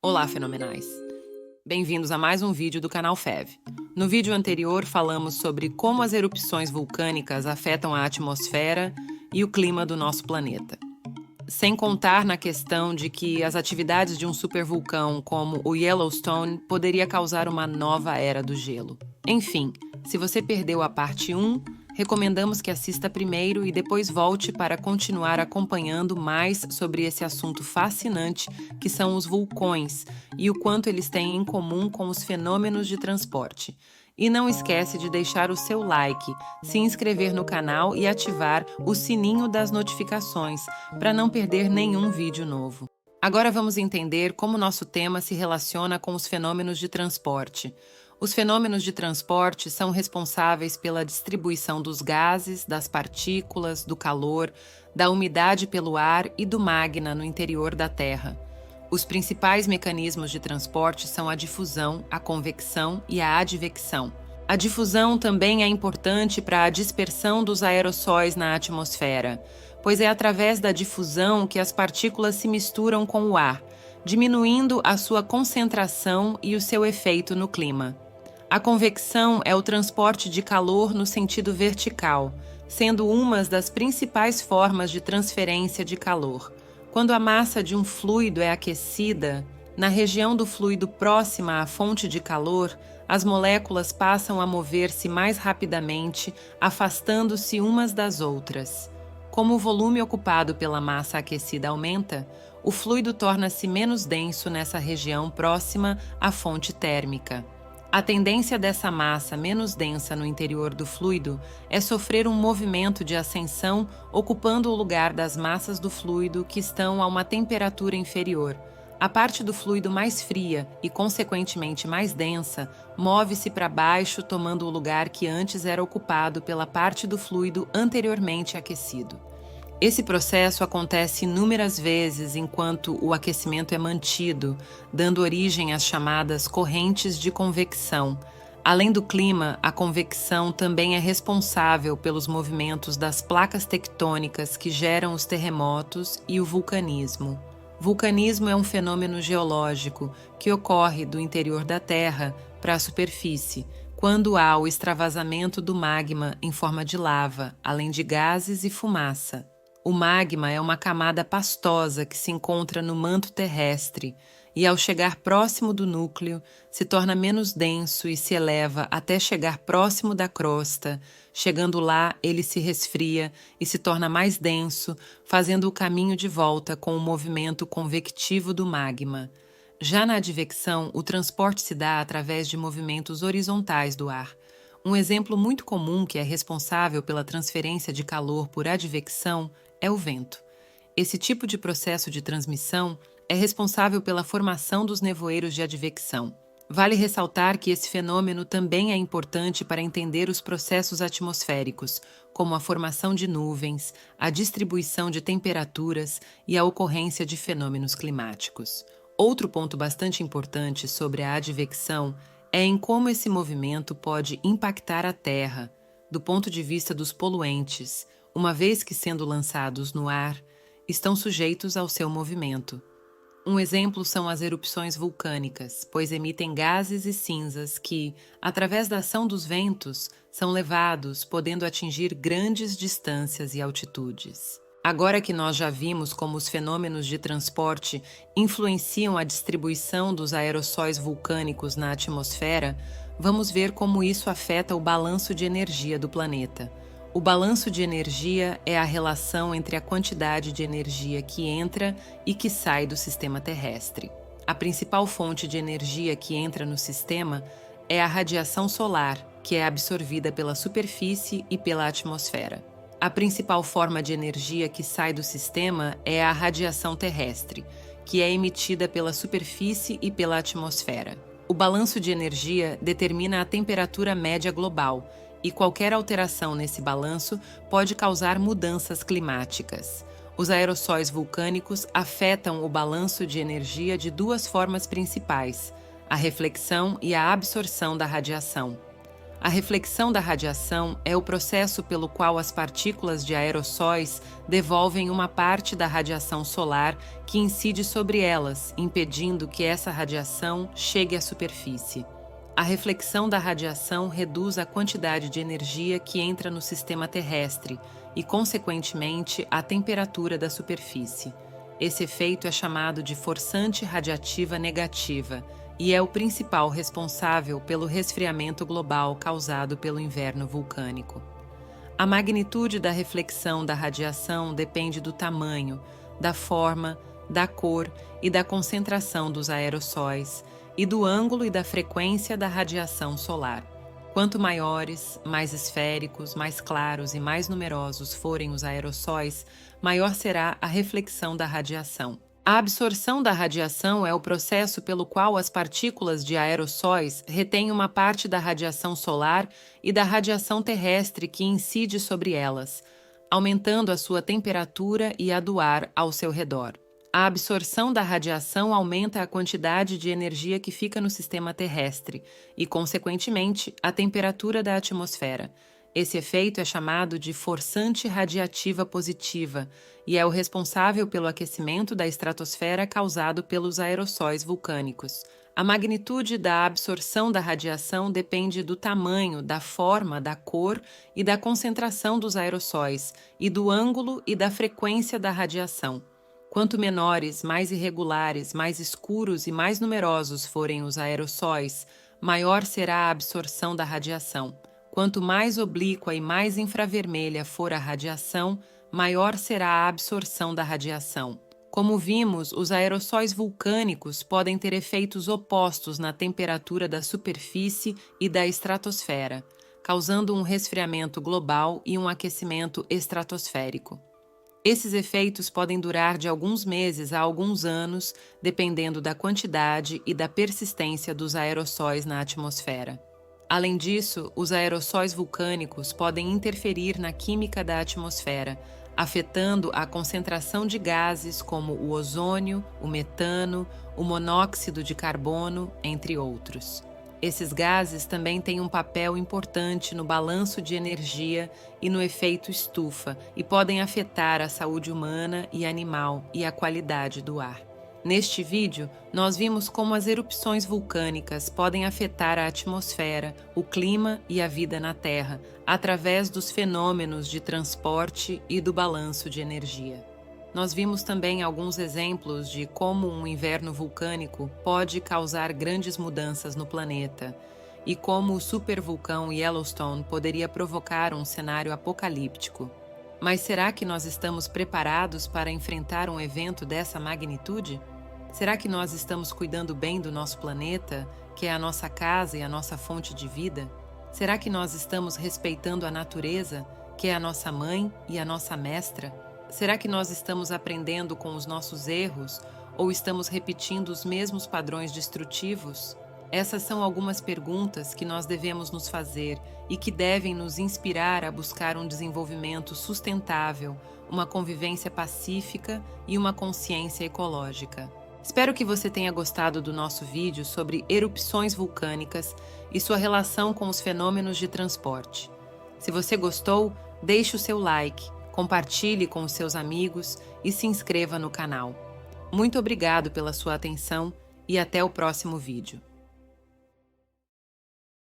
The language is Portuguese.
Olá, fenomenais! Bem-vindos a mais um vídeo do canal FEV. No vídeo anterior, falamos sobre como as erupções vulcânicas afetam a atmosfera e o clima do nosso planeta. Sem contar na questão de que as atividades de um supervulcão como o Yellowstone poderia causar uma nova era do gelo. Enfim, se você perdeu a parte 1, recomendamos que assista primeiro e depois volte para continuar acompanhando mais sobre esse assunto fascinante que são os vulcões e o quanto eles têm em comum com os fenômenos de transporte. E não esquece de deixar o seu like, se inscrever no canal e ativar o sininho das notificações para não perder nenhum vídeo novo. Agora vamos entender como nosso tema se relaciona com os fenômenos de transporte. Os fenômenos de transporte são responsáveis pela distribuição dos gases, das partículas, do calor, da umidade pelo ar e do magma no interior da Terra. Os principais mecanismos de transporte são a difusão, a convecção e a advecção. A difusão também é importante para a dispersão dos aerossóis na atmosfera, pois é através da difusão que as partículas se misturam com o ar, diminuindo a sua concentração e o seu efeito no clima. A convecção é o transporte de calor no sentido vertical, sendo uma das principais formas de transferência de calor. Quando a massa de um fluido é aquecida, na região do fluido próxima à fonte de calor, as moléculas passam a mover-se mais rapidamente, afastando-se umas das outras. Como o volume ocupado pela massa aquecida aumenta, o fluido torna-se menos denso nessa região próxima à fonte térmica. A tendência dessa massa menos densa no interior do fluido é sofrer um movimento de ascensão ocupando o lugar das massas do fluido que estão a uma temperatura inferior. A parte do fluido mais fria e, consequentemente, mais densa, move-se para baixo, tomando o lugar que antes era ocupado pela parte do fluido anteriormente aquecido. Esse processo acontece inúmeras vezes enquanto o aquecimento é mantido, dando origem às chamadas correntes de convecção. Além do clima, a convecção também é responsável pelos movimentos das placas tectônicas que geram os terremotos e o vulcanismo. Vulcanismo é um fenômeno geológico que ocorre do interior da Terra para a superfície, quando há o extravasamento do magma em forma de lava, além de gases e fumaça. O magma é uma camada pastosa que se encontra no manto terrestre e, ao chegar próximo do núcleo, se torna menos denso e se eleva até chegar próximo da crosta. Chegando lá, ele se resfria e se torna mais denso, fazendo o caminho de volta com o movimento convectivo do magma. Já na advecção, o transporte se dá através de movimentos horizontais do ar. Um exemplo muito comum que é responsável pela transferência de calor por advecção é o vento. Esse tipo de processo de transmissão é responsável pela formação dos nevoeiros de advecção. Vale ressaltar que esse fenômeno também é importante para entender os processos atmosféricos, como a formação de nuvens, a distribuição de temperaturas e a ocorrência de fenômenos climáticos. Outro ponto bastante importante sobre a advecção é em como esse movimento pode impactar a Terra, do ponto de vista dos poluentes, uma vez que, sendo lançados no ar, estão sujeitos ao seu movimento. Um exemplo são as erupções vulcânicas, pois emitem gases e cinzas que, através da ação dos ventos, são levados, podendo atingir grandes distâncias e altitudes. Agora que nós já vimos como os fenômenos de transporte influenciam a distribuição dos aerossóis vulcânicos na atmosfera, vamos ver como isso afeta o balanço de energia do planeta. O balanço de energia é a relação entre a quantidade de energia que entra e que sai do sistema terrestre. A principal fonte de energia que entra no sistema é a radiação solar, que é absorvida pela superfície e pela atmosfera. A principal forma de energia que sai do sistema é a radiação terrestre, que é emitida pela superfície e pela atmosfera. O balanço de energia determina a temperatura média global, e qualquer alteração nesse balanço pode causar mudanças climáticas. Os aerossóis vulcânicos afetam o balanço de energia de duas formas principais: a reflexão e a absorção da radiação. A reflexão da radiação é o processo pelo qual as partículas de aerossóis devolvem uma parte da radiação solar que incide sobre elas, impedindo que essa radiação chegue à superfície. A reflexão da radiação reduz a quantidade de energia que entra no sistema terrestre e, consequentemente, a temperatura da superfície. Esse efeito é chamado de forçante radiativa negativa e é o principal responsável pelo resfriamento global causado pelo inverno vulcânico. A magnitude da reflexão da radiação depende do tamanho, da forma, da cor e da concentração dos aerossóis e do ângulo e da frequência da radiação solar. Quanto maiores, mais esféricos, mais claros e mais numerosos forem os aerossóis, maior será a reflexão da radiação. A absorção da radiação é o processo pelo qual as partículas de aerossóis retêm uma parte da radiação solar e da radiação terrestre que incide sobre elas, aumentando a sua temperatura e a do ar ao seu redor. A absorção da radiação aumenta a quantidade de energia que fica no sistema terrestre e, consequentemente, a temperatura da atmosfera. Esse efeito é chamado de forçante radiativa positiva e é o responsável pelo aquecimento da estratosfera causado pelos aerossóis vulcânicos. A magnitude da absorção da radiação depende do tamanho, da forma, da cor e da concentração dos aerossóis e do ângulo e da frequência da radiação. Quanto menores, mais irregulares, mais escuros e mais numerosos forem os aerossóis, maior será a absorção da radiação. Quanto mais oblíqua e mais infravermelha for a radiação, maior será a absorção da radiação. Como vimos, os aerossóis vulcânicos podem ter efeitos opostos na temperatura da superfície e da estratosfera, causando um resfriamento global e um aquecimento estratosférico. Esses efeitos podem durar de alguns meses a alguns anos, dependendo da quantidade e da persistência dos aerossóis na atmosfera. Além disso, os aerossóis vulcânicos podem interferir na química da atmosfera, afetando a concentração de gases como o ozônio, o metano, o monóxido de carbono, entre outros. Esses gases também têm um papel importante no balanço de energia e no efeito estufa e podem afetar a saúde humana e animal e a qualidade do ar. Neste vídeo, nós vimos como as erupções vulcânicas podem afetar a atmosfera, o clima e a vida na Terra, através dos fenômenos de transporte e do balanço de energia. Nós vimos também alguns exemplos de como um inverno vulcânico pode causar grandes mudanças no planeta e como o supervulcão Yellowstone poderia provocar um cenário apocalíptico. Mas será que nós estamos preparados para enfrentar um evento dessa magnitude? Será que nós estamos cuidando bem do nosso planeta, que é a nossa casa e a nossa fonte de vida? Será que nós estamos respeitando a natureza, que é a nossa mãe e a nossa mestra? Será que nós estamos aprendendo com os nossos erros ou estamos repetindo os mesmos padrões destrutivos? Essas são algumas perguntas que nós devemos nos fazer e que devem nos inspirar a buscar um desenvolvimento sustentável, uma convivência pacífica e uma consciência ecológica. Espero que você tenha gostado do nosso vídeo sobre erupções vulcânicas e sua relação com os fenômenos de transporte. Se você gostou, deixe o seu like, compartilhe com os seus amigos e se inscreva no canal. Muito obrigado pela sua atenção e até o próximo vídeo.